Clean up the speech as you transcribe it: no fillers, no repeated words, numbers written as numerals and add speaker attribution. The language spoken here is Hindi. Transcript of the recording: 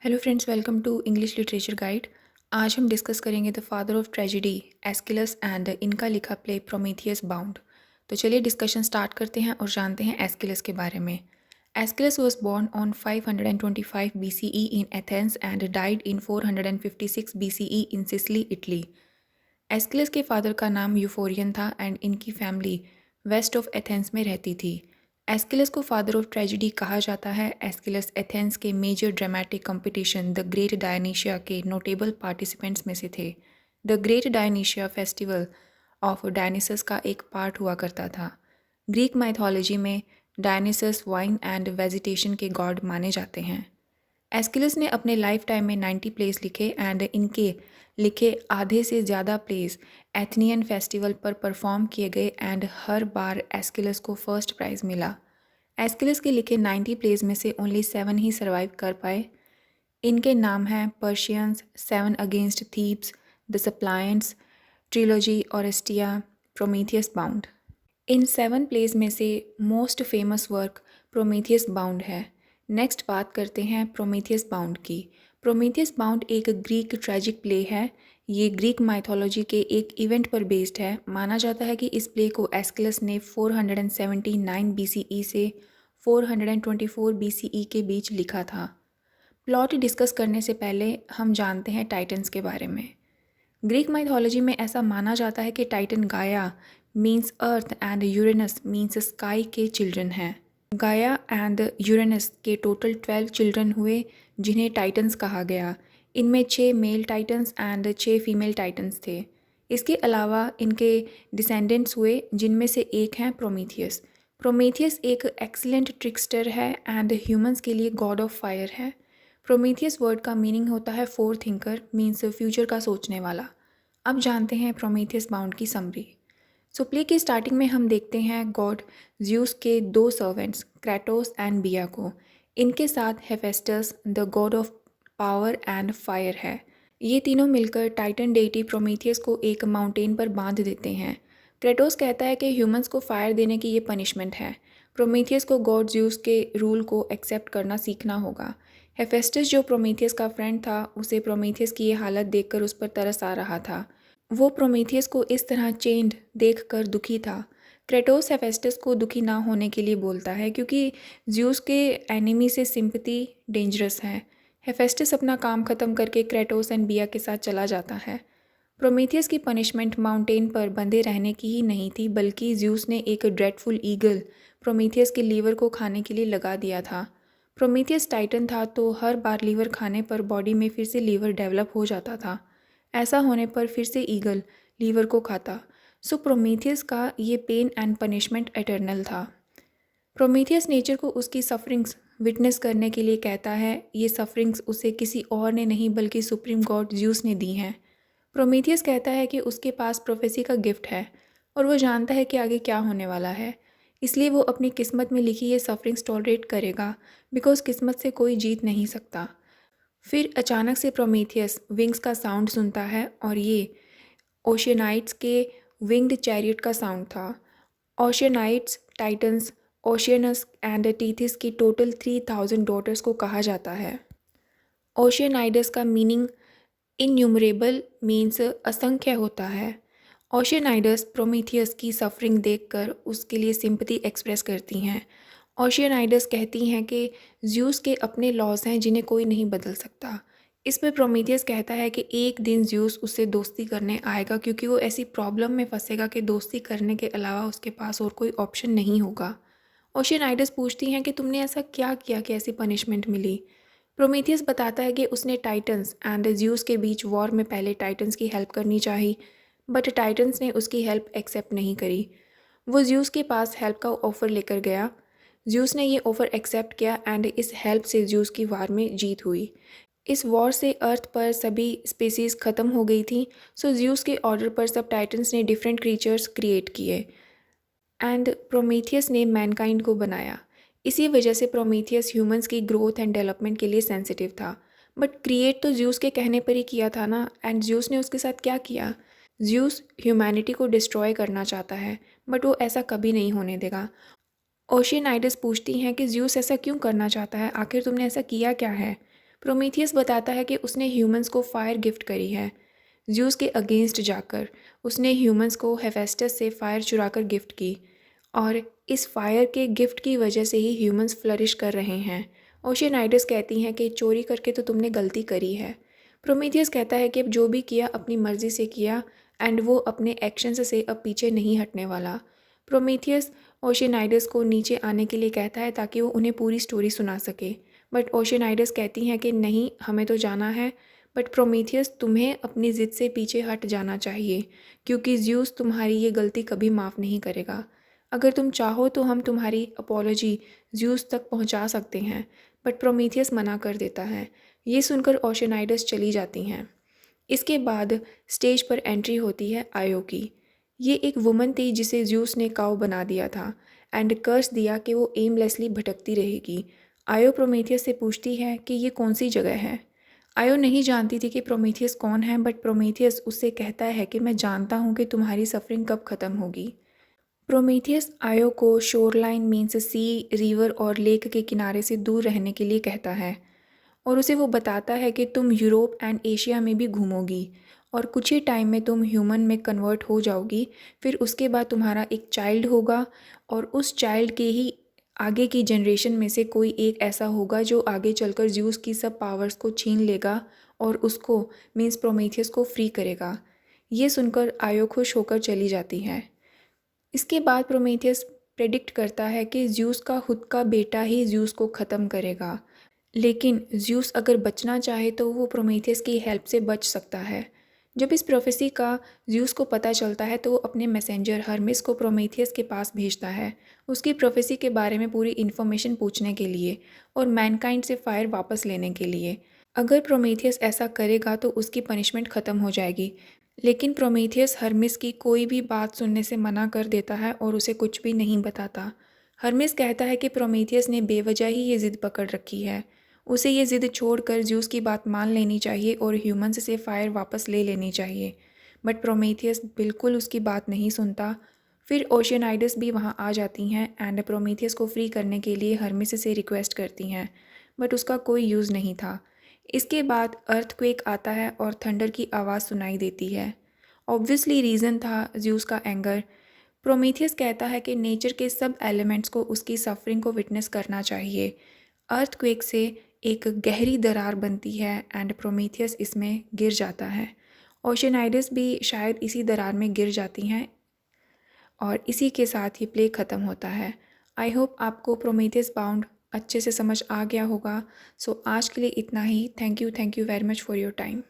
Speaker 1: Hello friends, welcome to English literature guide. आज हम डिस्कस करेंगे the father of tragedy Aeschylus and इनका लिखा प्ले प्रोमीथियस बाउंड। तो चलिए डिस्कशन स्टार्ट करते हैं और जानते हैं एस्किलस के बारे में। Aeschylus was born on 525 BCE in Athens and died in 456 BCE in Sicily, Italy. Aeschylus के फादर का नाम यूफोरियन था एंड इनकी फैमिली वेस्ट ऑफ एथेंस में रहती थी। एस्किलस को फादर ऑफ ट्रेजेडी कहा जाता है। एस्किलस एथेंस के major dramatic competition the great Dionysia के नोटेबल पार्टिसिपेंट्स में से थे। The great Dionysia festival of Dionysus का एक पार्ट हुआ करता था। ग्रीक माइथोलॉजी में डायनिसस वाइन एंड वेजिटेशन के गॉड माने जाते हैं। एस्किलस ने अपने लाइफ टाइम में 90 प्लेस लिखे एंड इनके लिखे आधे से ज़्यादा प्लेस एथनियन फेस्टिवल पर परफॉर्म किए गए एंड हर बार एस्किलस को फर्स्ट प्राइज़ मिला। एस्किलस के लिखे 90 प्लेस में से ओनली 7 ही सर्वाइव कर पाए। इनके नाम हैं Persians, 7 against Thebes, the Suppliants, trilogy, Oresteia, Prometheus Bound. इन 7 प्लेस में से most famous work Prometheus Bound है। नेक्स्ट बात करते हैं प्रोमीथियस बाउंड की। प्रोमीथियस बाउंड एक ग्रीक ट्रेजिक प्ले है। ये ग्रीक माइथोलॉजी के एक इवेंट पर बेस्ड है। माना जाता है कि इस प्ले को एस्किलस ने 479 BCE से 424 BCE के बीच लिखा था। प्लॉट डिस्कस करने से पहले हम जानते हैं टाइटन्स के बारे में। ग्रीक माइथोलॉजी में ऐसा माना जाता है कि Titan Gaia means earth and Uranus means sky के चिल्ड्रन हैं। गाया एंड यूरेनस के टोटल 12 चिल्ड्रन हुए जिन्हें टाइटन्स कहा गया। इनमें 6 male Titans and 6 female Titans थे। इसके अलावा इनके डिसेंडेंट्स हुए जिनमें से एक हैं प्रोमीथियस। प्रोमीथियस एक एक्सीलेंट ट्रिक्स्टर है एंड ह्यूमंस के लिए गॉड ऑफ फायर है। प्रोमीथियस वर्ड का मीनिंग होता है फोर थिंकर, मीन्स फ्यूचर का सोचने वाला। अब जानते हैं प्रोमीथियस बाउंड की समरी। सो प्ले की स्टार्टिंग में हम देखते हैं गॉड ज्यूस के 2 सर्वेंट्स क्रेटोस एंड बिया को। इनके साथ Hephaestus the God of power and fire है। ये तीनों मिलकर टाइटन डेटी प्रोमीथियस को एक माउंटेन पर बांध देते हैं। क्रेटोस कहता है कि ह्यूमंस को फायर देने की ये पनिशमेंट है। प्रोमीथियस को गॉड ज्यूस के रूल को एक्सेप्ट करना सीखना होगा। हेफेस्टस जो प्रोमीथियस का फ्रेंड था, उसे प्रोमीथियस की ये हालत देखकर उस पर तरस आ रहा था। वो प्रोमीथियस को इस तरह चेंड देखकर दुखी था। क्रेटोस हेफेस्टस को दुखी ना होने के लिए बोलता है क्योंकि ज्यूस के एनिमी से सिंपैथी डेंजरस है। हेफेस्टस अपना काम ख़त्म करके क्रेटोस एंड बिया के साथ चला जाता है। प्रोमीथियस की पनिशमेंट माउंटेन पर बंधे रहने की ही नहीं थी, बल्कि ज्यूस ने एक ड्रेडफुल ईगल प्रोमीथियस के लीवर को खाने के लिए लगा दिया था। प्रोमीथियस टाइटन था तो हर बार लीवर खाने पर बॉडी में फिर से लीवर डेवलप हो जाता था। ऐसा होने पर फिर से ईगल लीवर को खाता। सो प्रोमीथियस का ये पेन एंड पनिशमेंट एटर्नल था। प्रोमीथियस नेचर को उसकी सफरिंग्स विटनेस करने के लिए कहता है। ये सफरिंग्स उसे किसी और ने नहीं बल्कि सुप्रीम गॉड ज्यूस ने दी हैं। प्रोमीथियस कहता है कि उसके पास प्रोफेसी का गिफ्ट है और वो जानता है कि आगे क्या होने वाला है, इसलिए वो अपनी किस्मत में लिखी ये सफरिंग्स टॉलरेट करेगा, बिकॉज किस्मत से कोई जीत नहीं सकता। फिर अचानक से प्रोमीथियस विंग्स का साउंड सुनता है और ये ओशियनाइट्स के विंग्ड चैरियट का साउंड था। ओशियनाइट्स टाइटन्स ओशियनस एंड टीथिस की टोटल 3000 डॉटर्स को कहा जाता है। ओशियनाइडस का मीनिंग इन्यूमरेबल मीन्स असंख्य होता है। ओशियनाइडस प्रोमीथियस की सफरिंग देखकर उसके लिए सिंपैथी एक्सप्रेस करती हैं। ओशियनाइडस कहती हैं कि ज्यूस के अपने लॉज हैं जिन्हें कोई नहीं बदल सकता। इस पर प्रोमीथियस कहता है कि एक दिन ज्यूस उससे दोस्ती करने आएगा क्योंकि वो ऐसी प्रॉब्लम में फंसेगा कि दोस्ती करने के अलावा उसके पास और कोई ऑप्शन नहीं होगा। ओशियनाइडस पूछती हैं कि तुमने ऐसा क्या किया कि ऐसी पनिशमेंट मिली। प्रोमीथियस बताता है कि उसने टाइटन्स एंड ज्यूस के बीच वॉर में पहले टाइटन्स की हेल्प करनी चाहिए, बट टाइटन्स ने उसकी हेल्प एक्सेप्ट नहीं करी। वो ज्यूस के पास हेल्प का ऑफ़र लेकर गया। ज्यूस ने ये ऑफ़र एक्सेप्ट किया एंड इस हेल्प से ज्यूस की वार में जीत हुई। इस वॉर से अर्थ पर सभी स्पीसीज़ ख़त्म हो गई थी। सो ज्यूस के ऑर्डर पर सब टाइटन्स ने डिफरेंट क्रीचर्स क्रिएट किए एंड प्रोमीथियस ने मैनकाइंड को बनाया। इसी वजह से प्रोमीथियस ह्यूमंस की ग्रोथ एंड डेवलपमेंट के लिए सेंसिटिव था। बट क्रिएट तो ज्यूस के कहने पर ही किया था ना, एंड ज्यूस ने उसके साथ क्या किया। ज्यूस ह्यूमैनिटी को डिस्ट्रॉय करना चाहता है, बट वो ऐसा कभी नहीं होने देगा। ओशियनाइडस पूछती हैं कि ज्यूस ऐसा क्यों करना चाहता है, आखिर तुमने ऐसा किया क्या है। प्रोमीथियस बताता है कि उसने ह्यूमंस को फायर गिफ्ट करी है। ज़्यूस के अगेंस्ट जाकर उसने ह्यूमंस को हेफेस्टस से फायर चुराकर गिफ्ट की और इस फायर के गिफ्ट की वजह से ही ह्यूमंस फ्लरिश कर रहे हैं। ओशियनाइडस कहती हैं कि चोरी करके तो तुमने गलती करी है। प्रोमीथियस कहता है कि अब जो भी किया अपनी मर्ज़ी से किया एंड वो अपने एक्शंस से अब पीछे नहीं हटने वाला। प्रोमीथियस ओशियनाइडस को नीचे आने के लिए कहता है ताकि वो उन्हें पूरी स्टोरी सुना सके, बट ओशियनाइडस कहती हैं कि नहीं, हमें तो जाना है। बट प्रोमीथियस, तुम्हें अपनी ज़िद से पीछे हट जाना चाहिए क्योंकि ज़्यूस तुम्हारी ये गलती कभी माफ़ नहीं करेगा। अगर तुम चाहो तो हम तुम्हारी अपॉलोजी ज़्यूस तक पहुंचा सकते हैं, बट प्रोमीथियस मना कर देता है। ये सुनकर ओशियनाइडस चली जाती हैं। इसके बाद स्टेज पर एंट्री होती है आयो की। ये एक वुमन थी जिसे ज़्यूस ने काउ बना दिया था एंड कर्स दिया कि वो एमलेसली भटकती रहेगी। आयो प्रोमीथियस से पूछती है कि ये कौन सी जगह है। आयो नहीं जानती थी कि प्रोमीथियस कौन है, बट प्रोमीथियस उससे कहता है कि मैं जानता हूँ कि तुम्हारी सफरिंग कब ख़त्म होगी। प्रोमीथियस आयो को शोरलाइन मीन्स सी, रिवर और लेक के किनारे से दूर रहने के लिए कहता है और उसे वो बताता है कि तुम यूरोप एंड एशिया में भी घूमोगी और कुछ ही टाइम में तुम ह्यूमन में कन्वर्ट हो जाओगी। फिर उसके बाद तुम्हारा एक चाइल्ड होगा और उस चाइल्ड के ही आगे की जनरेशन में से कोई एक ऐसा होगा जो आगे चलकर ज़्यूस की सब पावर्स को छीन लेगा और उसको मीन्स प्रोमीथियस को फ्री करेगा। ये सुनकर आयो खुश होकर चली जाती है। इसके बाद प्रोमीथियस प्रेडिक्ट करता है कि ज़्यूस का खुद का बेटा ही ज़्यूस को ख़त्म करेगा, लेकिन ज़्यूस अगर बचना चाहे तो वो प्रोमीथियस की हेल्प से बच सकता है। जब इस प्रोफेसी का ज़्यूस को पता चलता है तो वो अपने मैसेंजर हर्मिस को प्रोमीथियस के पास भेजता है उसकी प्रोफेसी के बारे में पूरी इन्फॉर्मेशन पूछने के लिए और मैनकाइंड से फायर वापस लेने के लिए। अगर प्रोमीथियस ऐसा करेगा तो उसकी पनिशमेंट ख़त्म हो जाएगी, लेकिन प्रोमीथियस हर्मिस की कोई भी बात सुनने से मना कर देता है और उसे कुछ भी नहीं बताता। हर्मिस कहता है कि प्रोमीथियस ने बेवजह ही ये ज़िद पकड़ रखी है, उसे ये ज़िद छोड़कर ज़्यूस की बात मान लेनी चाहिए और ह्यूमंस से फायर वापस ले लेनी चाहिए। बट प्रोमीथियस बिल्कुल उसकी बात नहीं सुनता। फिर ओशियनाइडस भी वहाँ आ जाती हैं एंड प्रोमीथियस को फ्री करने के लिए हर्मिस से रिक्वेस्ट करती हैं, बट उसका कोई यूज़ नहीं था। इसके बाद अर्थक्वेक आता है और थंडर की आवाज़ सुनाई देती है। ऑब्वियसली रीज़न था ज़्यूस का एंगर। प्रोमीथियस कहता है कि नेचर के सब एलिमेंट्स को उसकी सफरिंग को विटनेस करना चाहिए। अर्थक्वेक से एक गहरी दरार बनती है एंड प्रोमीथियस इसमें गिर जाता है। ओशियनाइडस भी शायद इसी दरार में गिर जाती हैं और इसी के साथ ही प्ले ख़त्म होता है। आई होप आपको प्रोमीथियस बाउंड अच्छे से समझ आ गया होगा। सो आज के लिए इतना ही। Thank you very much for your time.